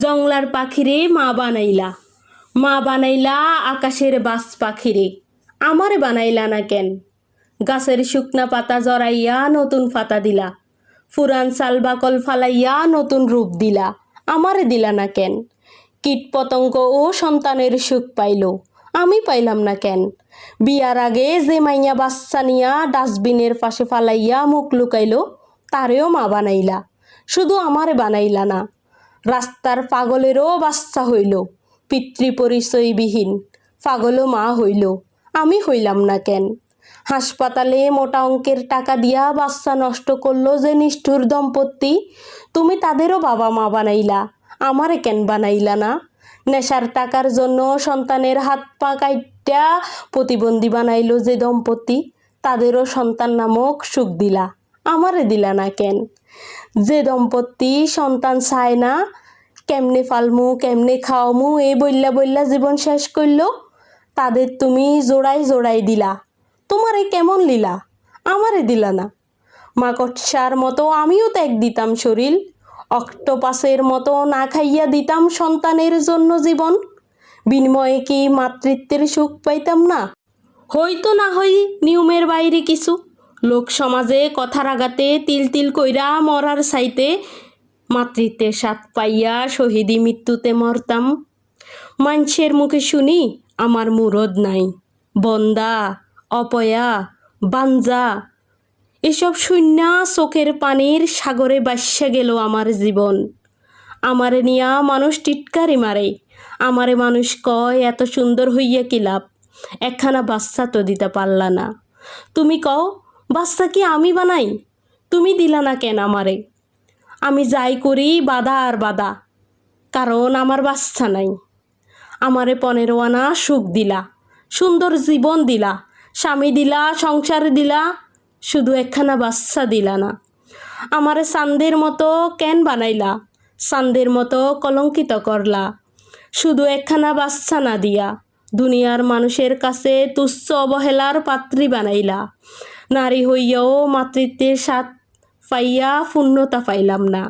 জংলার পাখিরে মা বানাইলা আকাশের বাস পাখিরে, আমারে বানাইলা না কেন? গাছের শুকনা পাতা জড়াইয়া নতুন পাতা দিলা, ফুরান সাল বাকল ফালাইয়া নতুন রূপ দিলা, আমারে দিলা না কেন? কীট পতঙ্গ ও সন্তানের সুখ পাইল, আমি পাইলাম না কেন? বিয়ার আগে যে মাইয়া বাচ্চা নিয়া ডাস্টবিনের পাশে ফালাইয়া মুখ লুকাইল, তারেও মা বানাইলা, শুধু আমারে বানাইলা না। রাস্তার পাগলেরও বাচ্চা হইল, পিতৃ পরিচয়বিহীন পাগলও মা হইল, আমি হইলাম না কেন? হাসপাতালে মোটা অঙ্কের টাকা দিয়া বাচ্চা নষ্ট করলো যে নিষ্ঠুর দম্পতি, তুমি তাদেরও বাবা মা বানাইলা, আমারে কেন বানাইলা না? নেশার টাকার জন্য সন্তানের হাত পা কাইটা প্রতিবন্ধী বানাইলো যে দম্পতি, তাদেরও সন্তান নামক সুখ দিলা, আমারে দিলা না কেন? যে দম্পতি সন্তান চায় না, কেমনে ফালমু কেমনে খাওয়ামু এই বইল্লা বইল্লা জীবন শেষ করলো, তাদের তুমি জোড়াই দিলা, তোমারে কেমন লীলা, আমারে দিলা না। মাকড়সার মতো আমিও ত্যাগ দিতাম শরীর, অক্টোপাসের মতো না খাইয়া দিতাম সন্তানের জন্য জীবন, বিনিময়ে কি মাতৃত্বের সুখ পাইতাম না? হইতো না হই নিয়মের বাইরে কিছু, লোক সমাজে কথার আঘাতে তিল কইরা মরার চাইতে মাতৃত্বের স্বাদ পাইয়া শহীদি মৃত্যুতে মরতাম। মানুষের মুখে শুনি আমার মুরদ নাই, বন্দা অপয়া বাঞ্জা, এসব শূন্যা চোখের পানির সাগরে বাস্যা গেল আমার জীবন। আমারে নিয়া মানুষ টিটকারি মারে, আমারে মানুষ কয় এত সুন্দর হইয়া কি লাভ, একখানা বাচ্চা তো দিতে পারলা না। তুমি কও বাচ্চা কি আমি বানাই, তুমি দিলা না কেন আমারে? আমি যাই করি বাধা আর বাধা, কারণ আমার বাচ্চা নাই। আমারে 15 আনা সুখ দিলা, সুন্দর জীবন দিলা, স্বামী দিলা, সংসার দিলা, শুধু একখানা বাচ্চা দিলা না। আমারে চাঁদের মতো কেন বানাইলা, চাঁদের মতো কলঙ্কিত করলা, শুধু একখানা বাচ্চা না দিয়া দুনিয়ার মানুষের কাছে তুচ্ছ অবহেলার পাত্রী বানাইলা। নারী হইয়াও মাতৃত্বের স্বাদ পাইয়া পূর্ণতা পাইলাম না।